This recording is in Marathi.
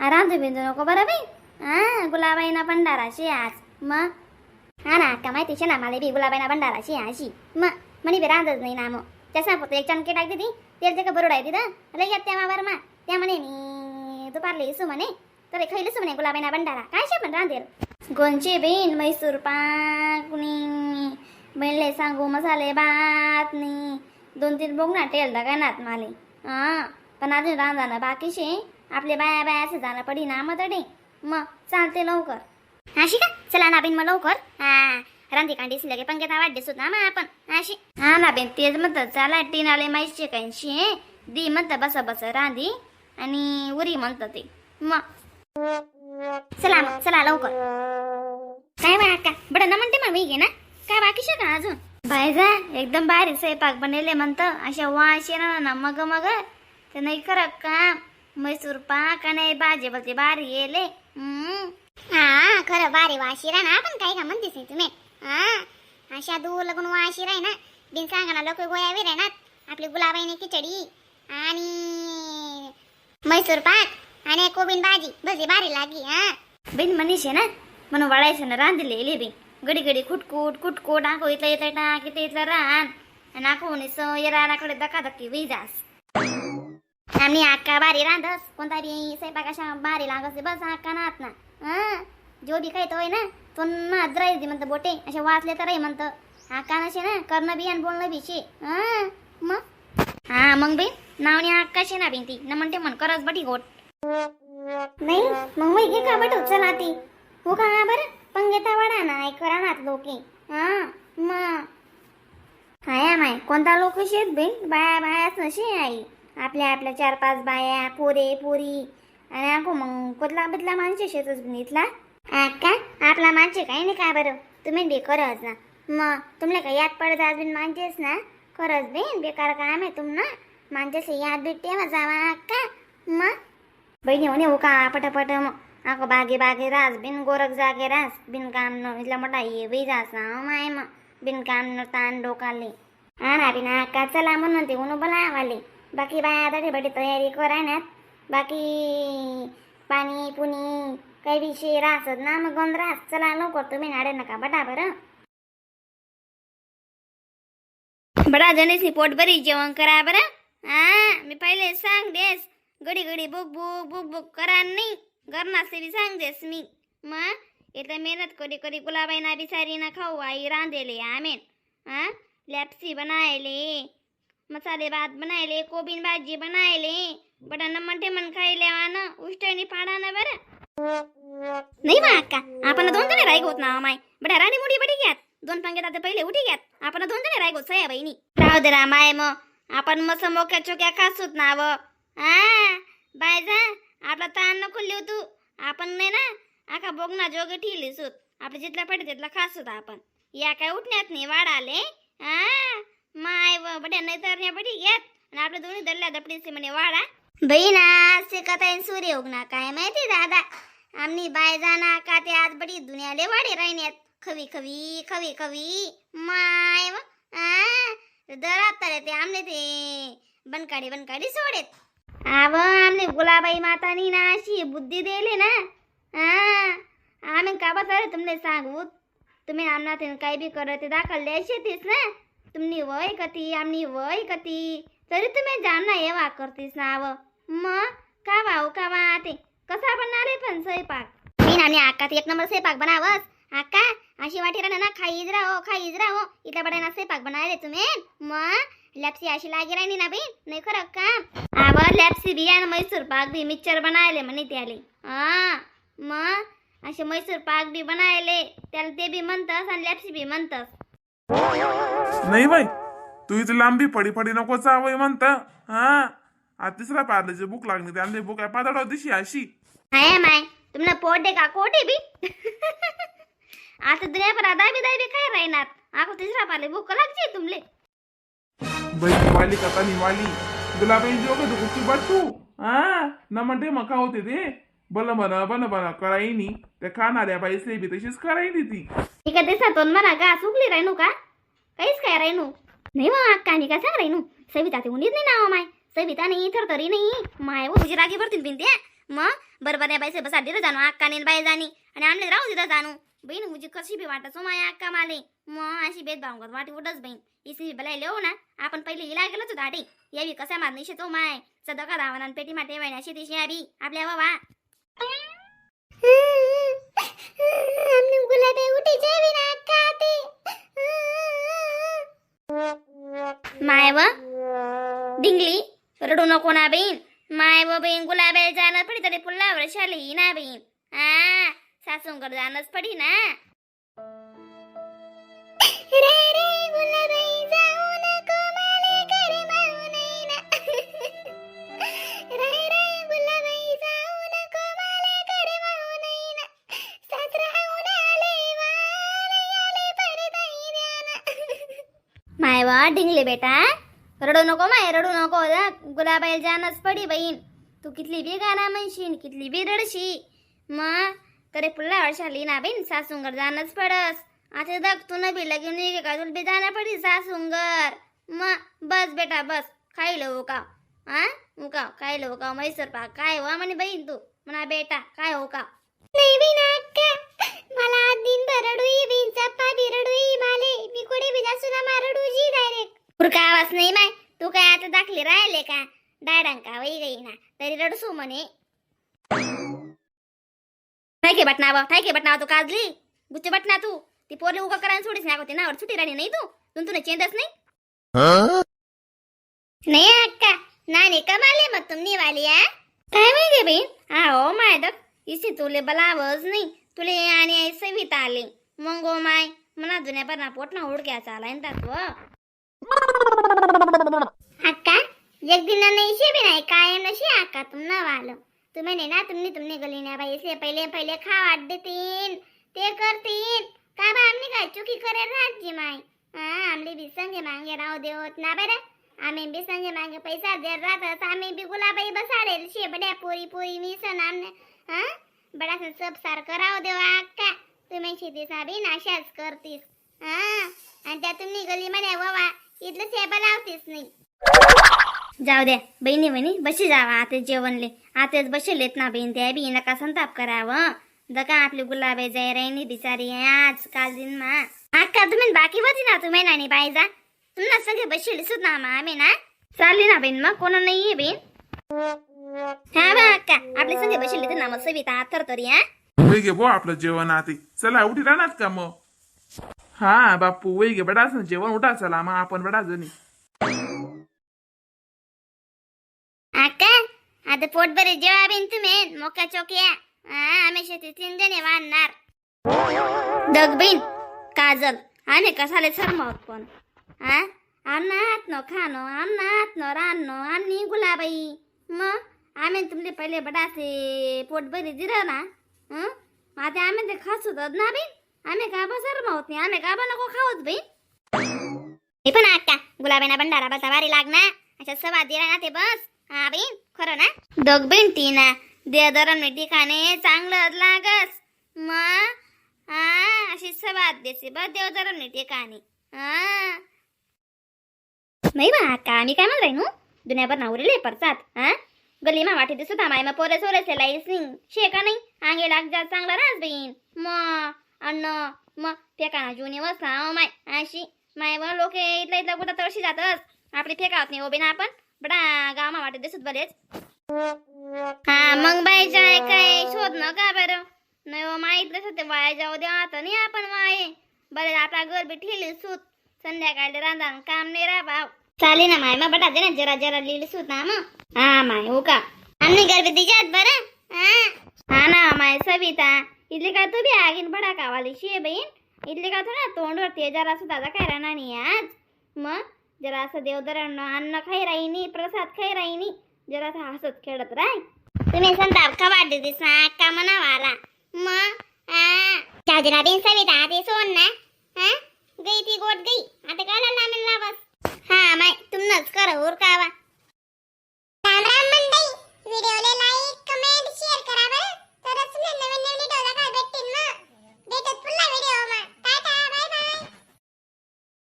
रांधू बिंदू नको बरं बाई. गुलाबाईना भंडाराशी आज मग. हा ना अक्का माहिती आहे ना मला बी गुलाबाईना भंडाराशी अशी मग म्हणे बी रांधत नाही ना मग त्याचा फक्त एक चणके टाकते ती तेल ते का बरोड आहे तिथं लई येत त्या मावर मा त्या म्हणे मी दुपारले इसू म्हणे तर खैलीसू म्हणे गुलाबाईना भंडारा काय शे पण रांधेल गोंची बीन मैसूर पाकनी बनले सांगू मसाले भात नी 2-3 बोगना तेल दगानात माले. पण अजून रांधाना बाकीशे आपले बाया बाया असं जाणं पडी ना मग तडे मग चालते लवकर. अशी का चला ना बिन मग लवकर रांधी कांडी लगे पंक्यात वाढ दिसत ना मग आपण अशी. हा ना बेन तेच म्हणतात चला टीनाले माहिती काहीशी दी म्हणतं बस बस रांधी आणि उरी म्हणतं ते मग चला मग चला लवकर. काय बा अक्का बडं ना म्हणते मग मी घे ना काय बाकीशे का अजून बाय जा एकदम भारी स्वयंपाक बनवले म्हणतं अशा वाश येणार ना मग मग ते नाही खरं का मैसूर पाक आणि भाजी बोलते भारी येले. हा खरं भारी वाशिरा ना आपण काय का म्हणतेस तुम्ही अशा दूर लगून वाशिरा आहे ना बिन सांगा लोक गोया विरे ना आपली गुलाबाईने खिचडी आणि मैसूर पाक आणि कोबीन भाजी बस भारी लागी. बिन मनीषे ना म्हणून वळायचं ना रांधलेले बी गडी गडी खुटकुट खुटकुट आखो इथलं येतं टाक इथं इथलं रान आणि आखो म्हणे रानाकडे धक्काधक्की विजास आम्ही अक्का बारी रांधस कोणता बी स्वयंपाक अशा बारी लागस बस अक्का नात ना जो बी काही तोय ना तो ना द्रायच म्हणतं बोटे असे वाचले तर म्हणतं अक्का नसे ना करणं बी आणि बोलणं बी शे मग मग बी नावनी अक्काशे ना बी ती ना म्हणते म्हण करस बटी गोट नाही मग मी घे का बटू चला ती हो का बरं पंगेता वाडा ना करा नात लोके मग हाय माय कोणता लोक शेत बिन बाया बायाच नशी आई आपल्या आपल्या 4-5 बाया पोरे पोरी आणि अगो मग कुठला बदला माणसे शेतच इथला का आपला माणसे काही नाही काय बरं तुम्ही बे करच ना मग तुम्हाला काही याद पडत अजून माणसेस ना खरंच बेन बेकार काम आहे तुम ना माणसेस याद भेटते मग जावा का मग बहिणी म्हणे हो का पटापट मग अगो बागे बागे रास बिन गोरख जागे रास बिन काम न इथला मोठा ये बी जास ना माय मग बिन काम न ताण डोकाले ना बिना का चला म्हणून ते म्हणून बोलावाले बाकी बाया आता बडी तयारी करायनात बाकी पाणी पुणी काही विषय राहत ना मग गंध राहत चला लवकर तुम्ही नाडे नका बटा बरं बडा जणेसी पोट बरी जेवण करा बरं मी पहिले सांग देस गडी गडी बुक बुक बुक बुक करा नाही गरनासे बी सांग देस मी मग इथं मेहनत करी करी गुलाबाईना बिसारी ना खाऊ आई रांधेले आमेन लॅप्सी बनायले मसाले भात बनायले कोबीन भाजी बनायले बडा न म्हणते मन खायले ना उष्टणी पाडा ना बरं नाही बा अक्का आपण 2 जण राय होत ना माय बडा राणी मुडी बडी घ्यात 2 पंगेत आता पहिले उठी घ्यात आपण 2 जण राय होत सया बहिणी राहू दे रामाय मग आपण मस्त मोक्या चोक्या खासूत ना व बाय जा आपला ताण नको लिहू तू आपण नाही ना आका बोगना जोग ठेवलीसूत आपल्या जिथला पडे तिथला खासूत आपण या काय उठण्यात नाही वाढाले माय व बड्या नाही तर बडी घेत आणि आपल्या दोन्ही दल्ल्या दपडीचे म्हणे वाडा बहिणा शिकत आहे सूर्य उगना काय माहिती दादा आमनी बाय जाना का ते आज बडी दुनियाले वाडे राहण्यात खवी खवी खवी खवी माय व दरात तरे ते आमने ते बनकाडी सोडेत आमने गुलाबाई मातानी ना अशी बुद्धी दिली ना आम्ही का बसा रे तुमने सांगू तुम्ही आमना काही बी करत दाखल द्यायचे तीस ना तुमनी वय कती आमनी वय कती तरी तुम्ही जाणना येवा करतीस ना व मग का वाव का वा ते कसा बनारे पण स्वयंपाक मी नानी आका एक नंबर स्वयंपाक बनावस आका अशी वाटी राहणार ना खाईज राहो इथला बडाना स्वयंपाक बनाय रे तुम्ही मग लॅप्सी अशी लागी राहिली ना बी नाही खरं का आवर लॅप्सी बी आणि मैसूर पाक बी मिक्सर बनायले म्हणे त्याले मग असे मैसूर पाक बी बनायले त्याला ते बी म्हणतस आणि लॅप्सी बी म्हणतस नाही बाई तू इथे लांबी पडी पडी नको चावय म्हणता आज 3रा पार्लेचे बुक लागली त्याने बुक आहे पातळ दिशी अशी हाय माय तुमना पोट दे का कोटे बी आता दुनिया पर दाबी काय राहणार आको 3रा पार्ले बुक लागते तुमले बाई वाली कथा निवाली गुलाबाई जोग दुखी बट्टू न म्हणते मका होते ते बन करायनी त्या खाणाऱ्या बाईसले बी तशीच करायनी ती एका दिवसातून म्हणा का चुकली राहिनू का काहीच काय राहिनू नाही मग अक्का मी काय सांग राहिनू सविता ते उन्हीच नाही नाव माय सविता नाही थरथरी नाही माय वो तुझी रागी भरतील बिन त्या मग बरोबर नाही पैसे बसा दिलं जाणू अक्का नेन बाई जाणी आणि आमले राहू दिलं जाणू बहीण मुझी कशी बी वाटत सो माया अक्का माले मग अशी भेदभाव करत वाटी उडच बहीण इसी बलाई लेऊ ना आपण पहिले इला गेलोच दाटी यावी कसा मारणी शेतो माय सदका दावाना पेटी माटे वण्याशी दिशी आबी आपल्या बाबा हमने गुलाबे उठी जावी ना अक्का ते माय व डिंगली रडू नको ना बहीण माय व बहीण गुलाबे जाणं पडी तरी पुल्लावर शाली ना बहीण सासूंकडे जाणंच पडी ना रे रे गुलाबाई जाऊ नको माले घरी माऊ नये ना रे रे गुलाबाई जाऊ नको माले घरी माऊ नये ना सासराहून आले वाले आले परदाई द्याना माय वा डिंगले बेटा रडू नको माय रडू नको गुलाबाई जाणंच पडी बहीण तू कितली बी गाणं म्हणशील कितली बी रडशी मग तरी पुल्ला वर्षाली ना बहीण सासूंगर जाणंच पडस आता दग तू न बी लगीन ये का तुला बी जाणं पडी सासूंगर मग बस बेटा बस खायलो उकाव उकाव खायलो उकाव मैसूर पाक काय हो म्हणे बहीण तू म्हणा बेटा काय हो का नाही बी ना अक्का मला आज दिन भरडुई बीन चप्पा बिरडुई माले मी कोडी बी जासू ना मारडूजी डायरेक्ट पुरका आवाज नाही माय तू काय आता दाखली राहिले का डायडंका वई गई ना तरी रडसू म्हणे ठाके बटनाव तू काजली गुच्चे बटना तू ती पोरले उगा करायला सोडीस नाही होती ना सुटी राणी नाही तू तुला चेंदच नाही नाही अक्का नानी कमाले मग तुमनी वाली काय माहिती बहीण हो माय दक इसी तुले बलावच नाही तुले आणि सविता आले मंगो माय मना जुन्या परणा पोटना हुडक्या चालाय ना अक्का एक दिन नहीं से भी नहीं कायम नशी अक्का तुम ना वालो तुम्हें नहीं ना तुमने गली ना भाई से पहले खावा देतीन ते करतीन का बा हमने काय चुकी करे राज्य माय हमले भी संगे मांगे राव देवत ना बरे आम्ही भी संगे मांगे पैसा दे राहत आम्ही भी गुलाबाई बसाडेल शे बड्या पोरी मी सन आमने बडा सन सब सारखं राव देव अक्का तुम्ही शेती साबी नाशाच करतीस आणि त्या तुम्ही गली म्हणे वा इथलं टेबल लावतीस नाही जाऊ द्या बहिणी बहिणी बशी जावा आता जेवणले आताच बसेलेत ना बहीण त्या बी नका संताप करावं दका आपली गुलाबे जाय राहिनी बिचारी आज काल दिन मा अक्का तुम्ही बाकी होती ना तुम्ही नानी बाई जा तुम्हाला सगळे बसेल सुद्ध ना मा आम्ही ना चालली ना बहीण मग कोण नाहीये बहीण हा बा अक्का आपले संगे बसेल ना मग सविता तर तरी वै गे बो आपलं जेवण आते चला उठी राहणार का मग हा बापू वै गे बडास जेवण उठा चला मग आपण बडा जणी अक्का आता पोट बरे जेवा बिन तुम्ही मोक्या चोक्या आम्ही शेती 3 जणे वाढणार दगबीन काजल आम्ही कसाले सरमावत पण अन्नात न खानो अन्नात न रानो आणि गुलाबाई मग आम्ही तुमले पहिले बडासे पोट बरे दिलं ना आता आम्ही ते खास होतात ना बिन आम्ही का बा सरमावत नाही आम्ही का बा नको खावत बिन हे पण अक्का गुलाबीना भंडारा बसा वारी लागना अशा सवा दिला ना ते बस हा बहीण खरं ना दोघ बहीण टीना देदरम ठिकाणे चांगलं लागस मग अशी सवाद देसे बस देवदरम ठिकाणी नाही बा का मी काय म्हणत राहीन दुनियाभर नावरेले परसात गलीमा वाटे दिसत माय मग पोरे सोरे सेलाई सिंग शेका नाही आंगे लाग जा चांगला रास बहीण मग अन्न मग फेकाना जुनी वसा माय अशी माय व लोक इथला कुठं तळशी जातस आपली फेकावत नाही ओबीना आपण बडा गामा वाटे दिसत बरेच मग बाई जाय काय शोध न का बरं नाही व माहितलं सते वाया जाऊ द्या आता नाही आपण वाये बरे आपला घर बी ठेली सूत संध्याकाळी रांधा काम नाही रा भाव चाले ना माय मग बटा दे ना जरा लिहिली सूत ना मग माय हो का आम्ही घर बी दिजात बरं हा ना माय सविता इथले का तू बी आगीन बडा कावाली शे बहीण इथले का थोडा तोंडवर ते जरा असं दादा काय राहणार नाही आज मग जरा असं देवदरांना अन्न खाई राहिनी प्रसाद खाई राहिनी जरा असं हसत खेळत राय तुम्ही संताप खवा देतीस ना अक्का म्हणावाला मग चादरा बिन सविता ते सोन ना गई ती गोट गई आता काय लामेल लावस माय तुमनच कर उर का